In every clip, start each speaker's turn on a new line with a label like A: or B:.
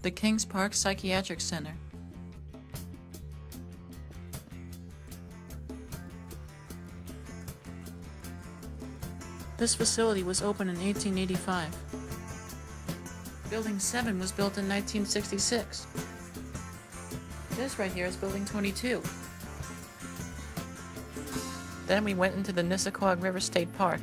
A: the Kings Park Psychiatric Center. This facility was opened in 1885. Building 7 was built in 1966. This right here is Building 22. Then we went into the Nissequogue River State Park.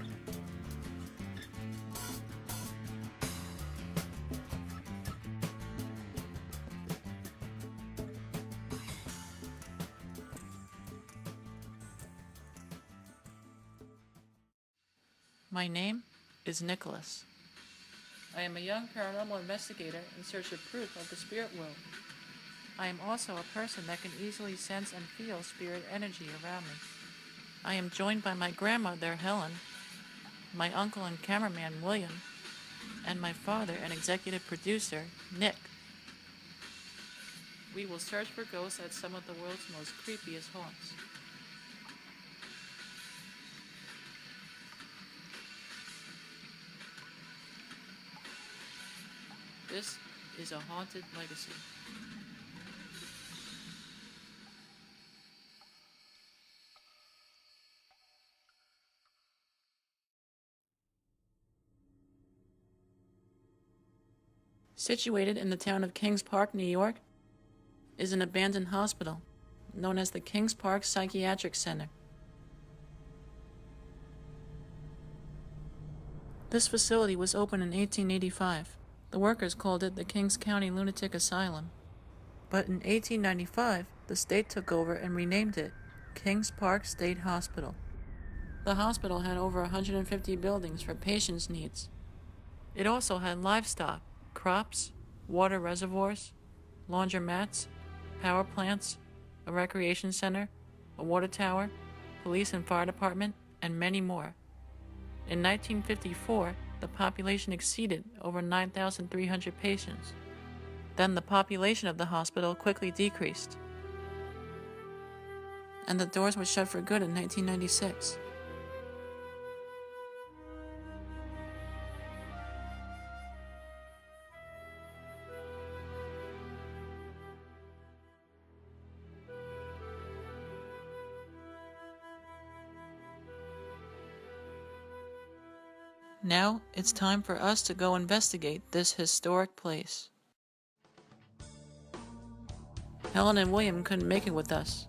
A: My name is Nicholas. I am a young paranormal investigator in search of proof of the spirit world. I am also a person that can easily sense and feel spirit energy around me. I am joined by my grandmother, Helen, my uncle and cameraman, William, and my father and executive producer, Nick. We will search for ghosts at some of the world's most creepiest haunts. This is a haunted legacy. Situated in the town of Kings Park, New York, is an abandoned hospital known as the Kings Park Psychiatric Center. This facility was opened in 1885. The workers called it the Kings County Lunatic Asylum. But in 1895, the state took over and renamed it Kings Park State Hospital. The hospital had over 150 buildings for patients' needs. It also had livestock, crops, water reservoirs, laundromats, power plants, a recreation center, a water tower, police and fire department, and many more. In 1954, the population exceeded over 9,300 patients. Then the population of the hospital quickly decreased, and the doors were shut for good in 1996. Now it's time for us to go investigate this historic place. Helen and William couldn't make it with us.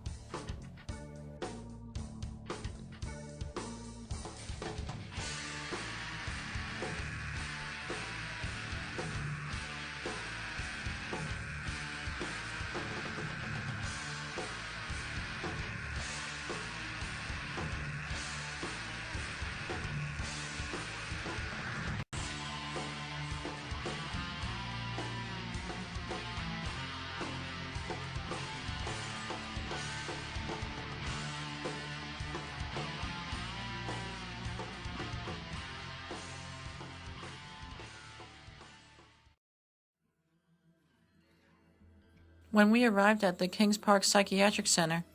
A: When we arrived at the Kings Park Psychiatric Center,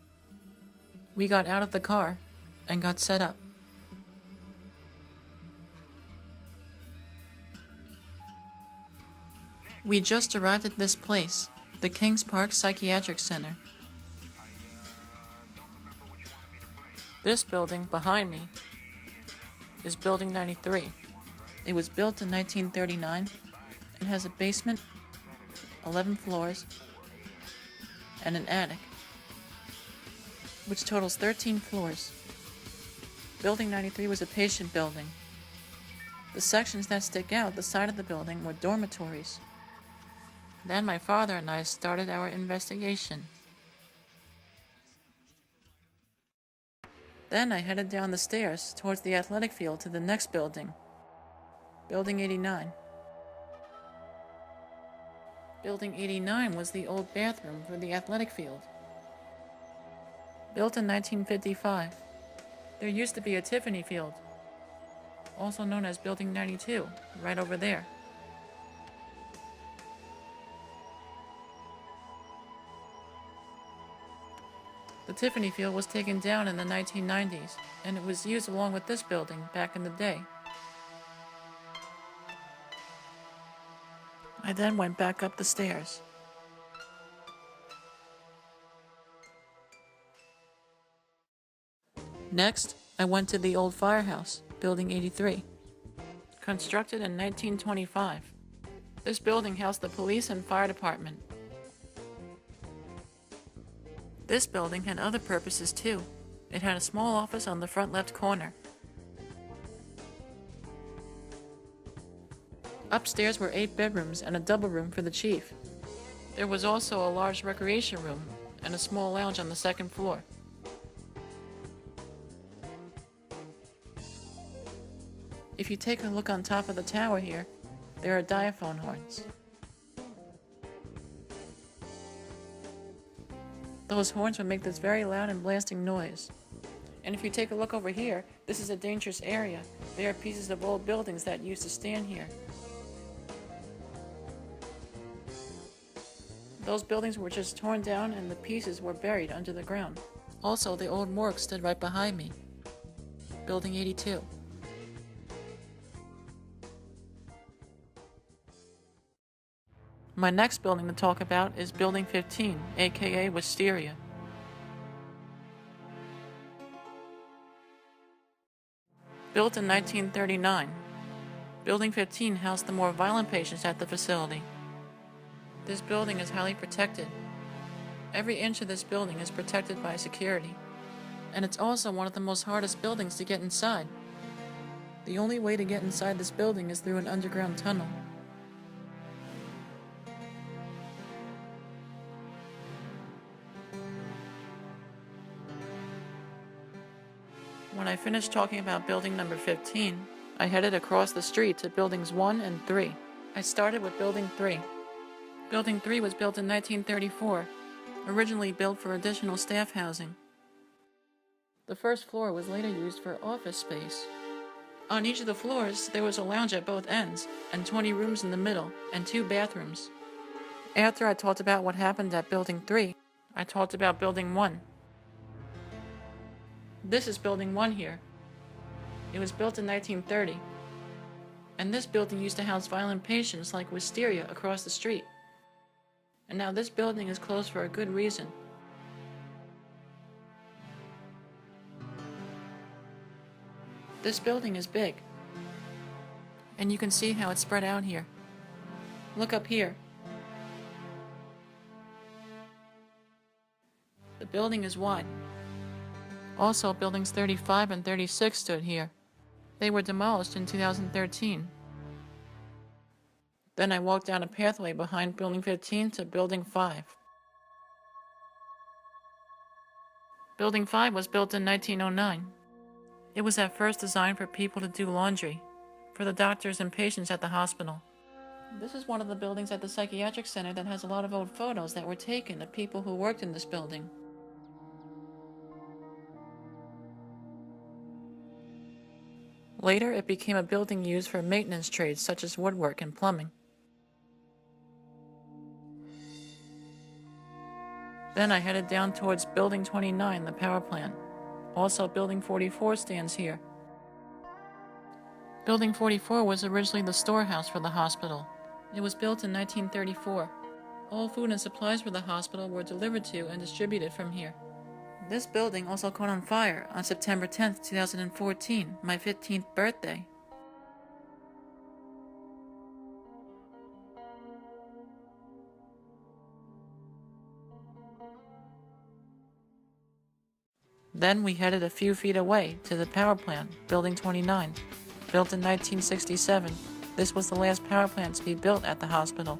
A: we got out of the car and got set up. We just arrived at this place, the Kings Park Psychiatric Center. This building behind me is Building 93. It was built in 1939. It has a basement, 11 floors, and an attic, which totals 13 floors. Building 93 was a patient building. The sections that stick out the side of the building were dormitories. Then my father and I started our investigation. Then I headed down the stairs towards the athletic field to the next building, Building 89. Building 89 was the old bathroom for the athletic field. Built in 1955, there used to be a Tiffany field, also known as Building 92, right over there. The Tiffany field was taken down in the 1990s, and it was used along with this building back in the day. I then went back up the stairs. Next, I went to the old firehouse, Building 83. Constructed in 1925, this building housed the police and fire department. This building had other purposes too. It had a small office on the front left corner. Upstairs were 8 bedrooms and a double room for the chief. There was also a large recreation room and a small lounge on the second floor. If you take a look on top of the tower here, there are diaphone horns. Those horns would make this very loud and blasting noise. And if you take a look over here, this is a dangerous area. There are pieces of old buildings that used to stand here. Those buildings were just torn down and the pieces were buried under the ground. Also, the old morgue stood right behind me. Building 82. My next building to talk about is Building 15, aka Wisteria. Built in 1939, Building 15 housed the more violent patients at the facility. This building is highly protected. Every inch of this building is protected by security, and it's also one of the most hardest buildings to get inside. The only way to get inside this building is through an underground tunnel. When I finished talking about building number 15, I headed across the street to buildings 1 and 3. I started with building 3. Building 3 was built in 1934, originally built for additional staff housing. The first floor was later used for office space. On each of the floors, there was a lounge at both ends, and 20 rooms in the middle, and 2 bathrooms. After I talked about what happened at Building 3, I talked about Building 1. This is Building 1 here. It was built in 1930, and this building used to house violent patients like Wisteria across the street. And now this building is closed for a good reason. This building is big, and you can see how it's spread out here. Look up here. The building is wide. Also, buildings 35 and 36 stood here. They were demolished in 2013. Then I walked down a pathway behind Building 15 to Building 5. Building 5 was built in 1909. It was at first designed for people to do laundry, for the doctors and patients at the hospital. This is one of the buildings at the Psychiatric Center that has a lot of old photos that were taken of people who worked in this building. Later, it became a building used for maintenance trades such as woodwork and plumbing. Then I headed down towards Building 29, the power plant. Also, Building 44 stands here. Building 44 was originally the storehouse for the hospital. It was built in 1934. All food and supplies for the hospital were delivered to and distributed from here. This building also caught on fire on September 10th, 2014, my 15th birthday. Then we headed a few feet away to the power plant, Building 29. Built in 1967, this was the last power plant to be built at the hospital.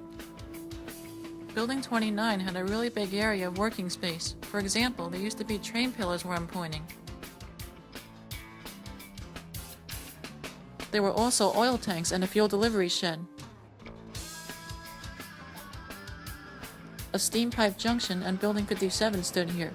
A: Building 29 had a really big area of working space. For example, there used to be train pillars where I'm pointing. There were also oil tanks and a fuel delivery shed. A steam pipe junction and Building 57 stood here.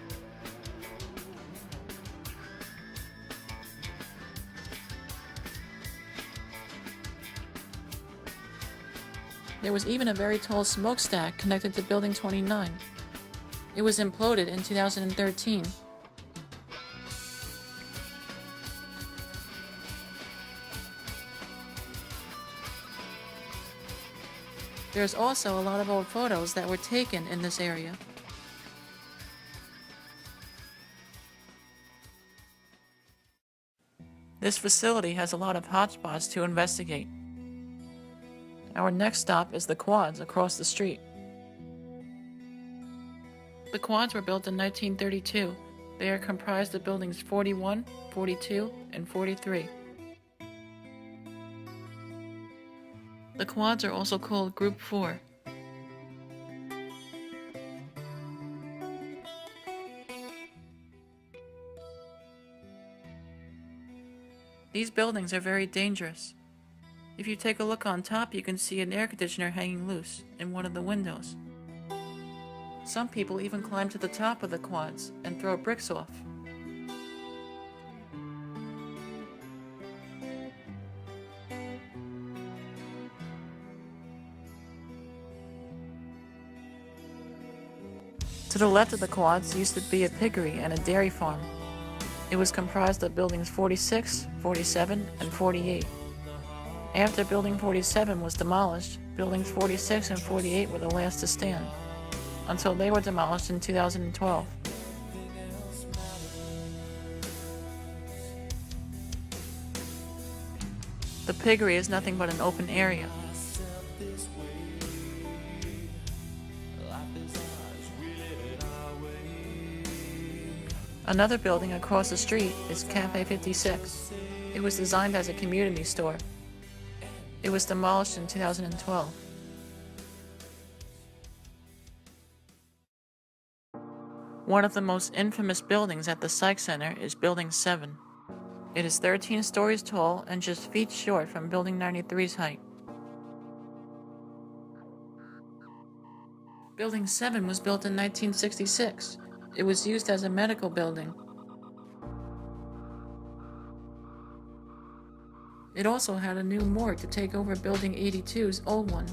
A: There was even a very tall smokestack connected to Building 29. It was imploded in 2013. There's also a lot of old photos that were taken in this area. This facility has a lot of hotspots to investigate. Our next stop is the quads across the street. The quads were built in 1932. They are comprised of buildings 41, 42, and 43. The quads are also called Group 4. These buildings are very dangerous. If you take a look on top, you can see an air conditioner hanging loose in one of the windows. Some people even climb to the top of the quads and throw bricks off. To the left of the quads used to be a piggery and a dairy farm. It was comprised of buildings 46, 47, and 48. After building 47 was demolished, buildings 46 and 48 were the last to stand, until they were demolished in 2012. The piggery is nothing but an open area. Another building across the street is Cafe 56. It was designed as a community store. It was demolished in 2012. One of the most infamous buildings at the Psych Center is Building 7. It is 13 stories tall and just feet short from Building 93's height. Building 7 was built in 1966. It was used as a medical building. It also had a new morgue to take over Building 82's old one.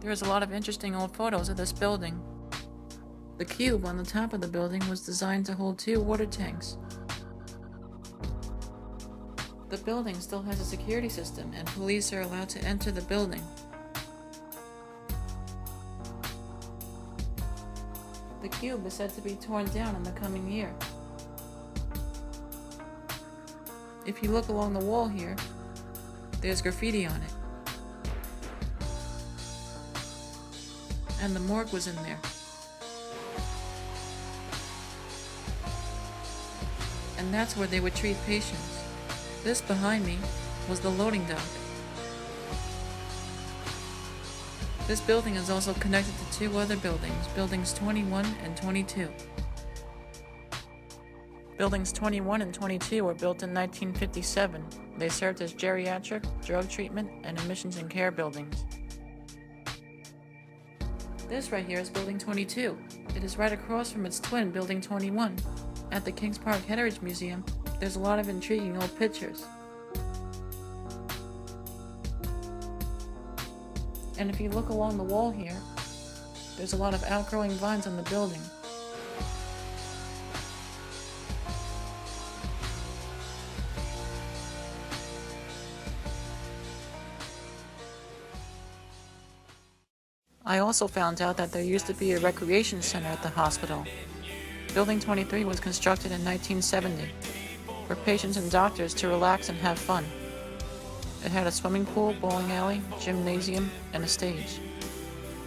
A: There's a lot of interesting old photos of this building. The cube on the top of the building was designed to hold 2 water tanks. The building still has a security system and police are allowed to enter the building. The cube is said to be torn down in the coming year. If you look along the wall here, there's graffiti on it. And the morgue was in there. And that's where they would treat patients. This behind me was the loading dock. This building is also connected to 2 other buildings, buildings 21 and 22. Buildings 21 and 22 were built in 1957. They served as geriatric, drug treatment, and admissions and care buildings. This right here is Building 22. It is right across from its twin, Building 21. At the Kings Park Heritage Museum, there's a lot of intriguing old pictures. And if you look along the wall here, there's a lot of outgrowing vines on the building. I also found out that there used to be a recreation center at the hospital. Building 23 was constructed in 1970 for patients and doctors to relax and have fun. It had a swimming pool, bowling alley, gymnasium, and a stage.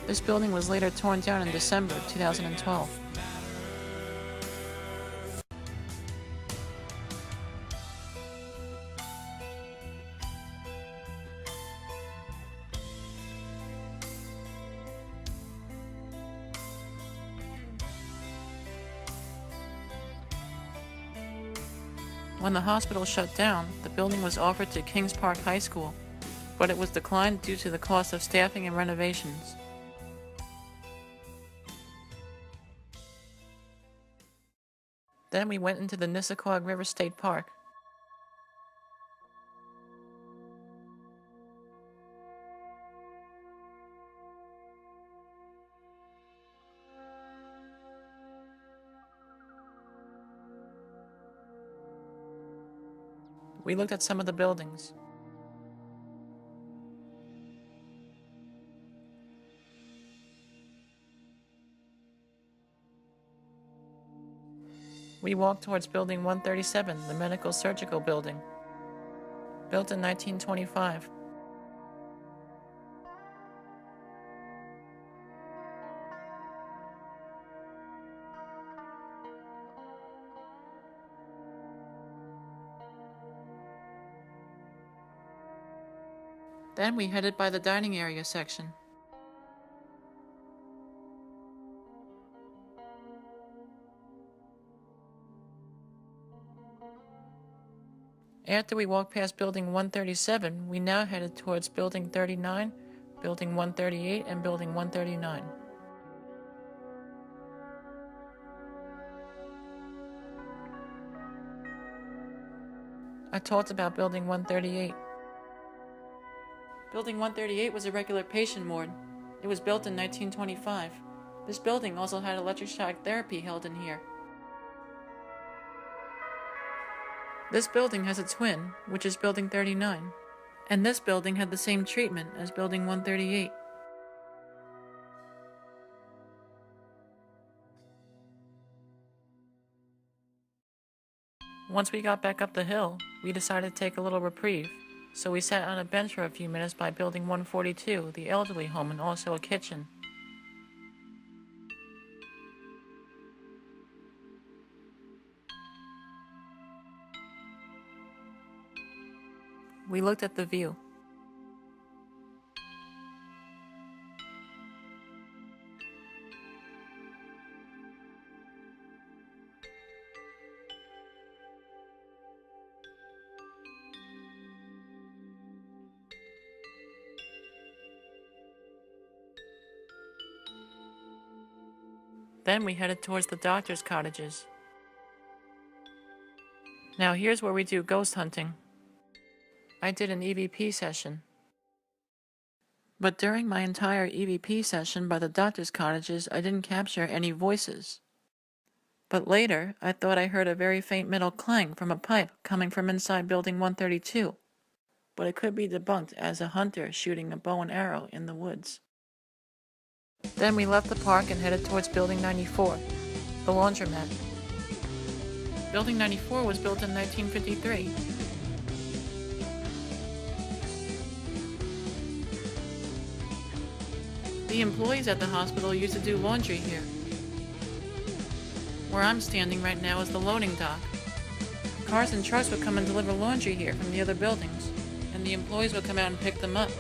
A: This building was later torn down in December 2012. When the hospital shut down, the building was offered to Kings Park High School, but it was declined due to the cost of staffing and renovations. Then we went into the Nissequogue River State Park. We looked at some of the buildings. We walked towards Building 137, the medical surgical building, built in 1925. Then we headed by the dining area section. After we walked past Building 137, we now headed towards Building 39, Building 138, and Building 139. I talked about Building 138. Building 138 was a regular patient ward. It was built in 1925. This building also had electric shock therapy held in here. This building has a twin, which is Building 39, and this building had the same treatment as Building 138. Once we got back up the hill, we decided to take a little reprieve, so we sat on a bench for a few minutes by Building 142, the elderly home and also a kitchen. We looked at the view. Then we headed towards the doctor's cottages. Now here's where we do ghost hunting. I did an EVP session. But during my entire EVP session by the doctor's cottages, I didn't capture any voices. But later, I thought I heard a very faint metal clang from a pipe coming from inside Building 132. But it could be debunked as a hunter shooting a bow and arrow in the woods. Then we left the park and headed towards Building 94, the laundromat. Building 94 was built in 1953. The employees at the hospital used to do laundry here. Where I'm standing right now is the loading dock. Cars and trucks would come and deliver laundry here from the other buildings, and the employees would come out and pick them up.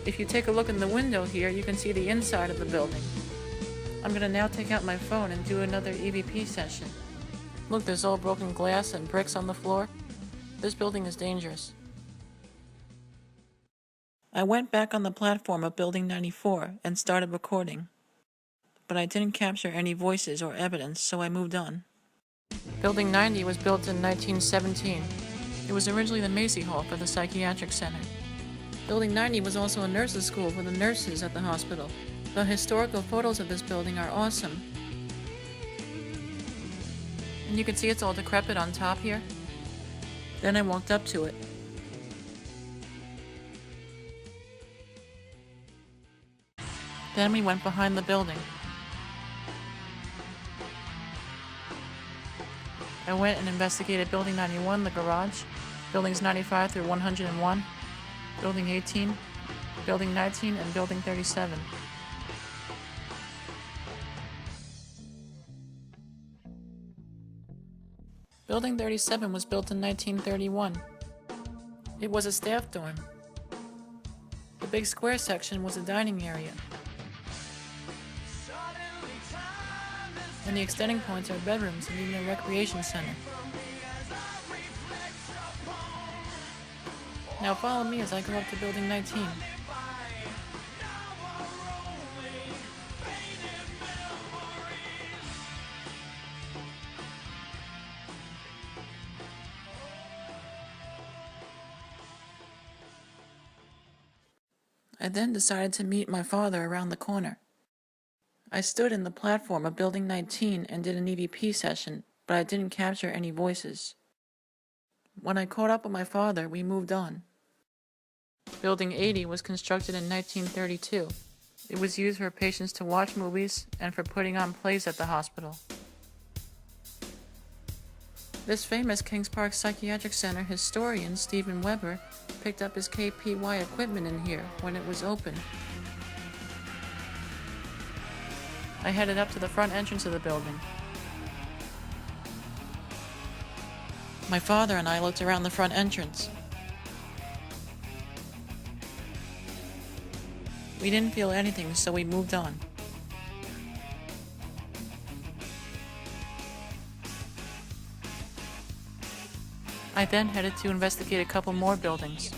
A: If you take a look in the window here, you can see the inside of the building. I'm going to now take out my phone and do another EVP session. Look, there's all broken glass and bricks on the floor. This building is dangerous. I went back on the platform of Building 94 and started recording. But I didn't capture any voices or evidence, so I moved on. Building 90 was built in 1917. It was originally the Macy Hall for the Psychiatric Center. Building 90 was also a nurses' school for the nurses at the hospital. The historical photos of this building are awesome. And you can see it's all decrepit on top here. Then I walked up to it. Then we went behind the building. I went and investigated Building 91, the garage, Buildings 95 through 101, Building 18, Building 19, and Building 37. Building 37 was built in 1931. It was a staff dorm. The big square section was a dining area. And the extending points are bedrooms and even a recreation center. Now follow me as I go up to Building 19. I then decided to meet my father around the corner. I stood in the platform of Building 19 and did an EVP session, but I didn't capture any voices. When I caught up with my father, we moved on. Building 80 was constructed in 1932. It was used for patients to watch movies and for putting on plays at the hospital. This famous Kings Park Psychiatric Center historian, Stephen Weber, picked up his KPY equipment in here when it was open. I headed up to the front entrance of the building. My father and I looked around the front entrance. We didn't feel anything, so we moved on. I then headed to investigate a couple more buildings.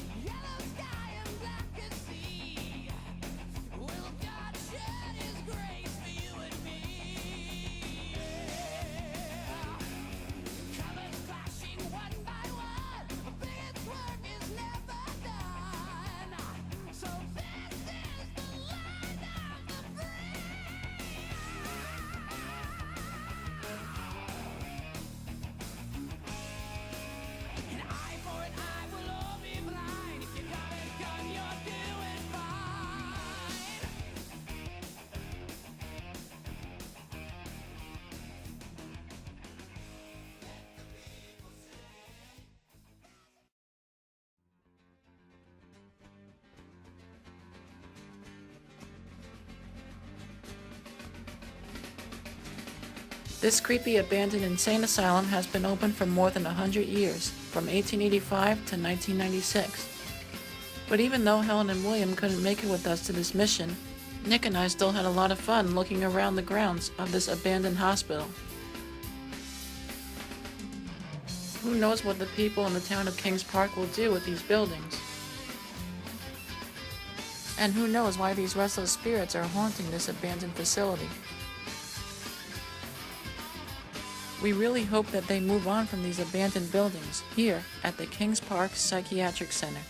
A: This creepy abandoned insane asylum has been open for more than 100 years, from 1885 to 1996. But even though Helen and William couldn't make it with us to this mission, Nick and I still had a lot of fun looking around the grounds of this abandoned hospital. Who knows what the people in the town of Kings Park will do with these buildings? And who knows why these restless spirits are haunting this abandoned facility? We really hope that they move on from these abandoned buildings here at the Kings Park Psychiatric Center.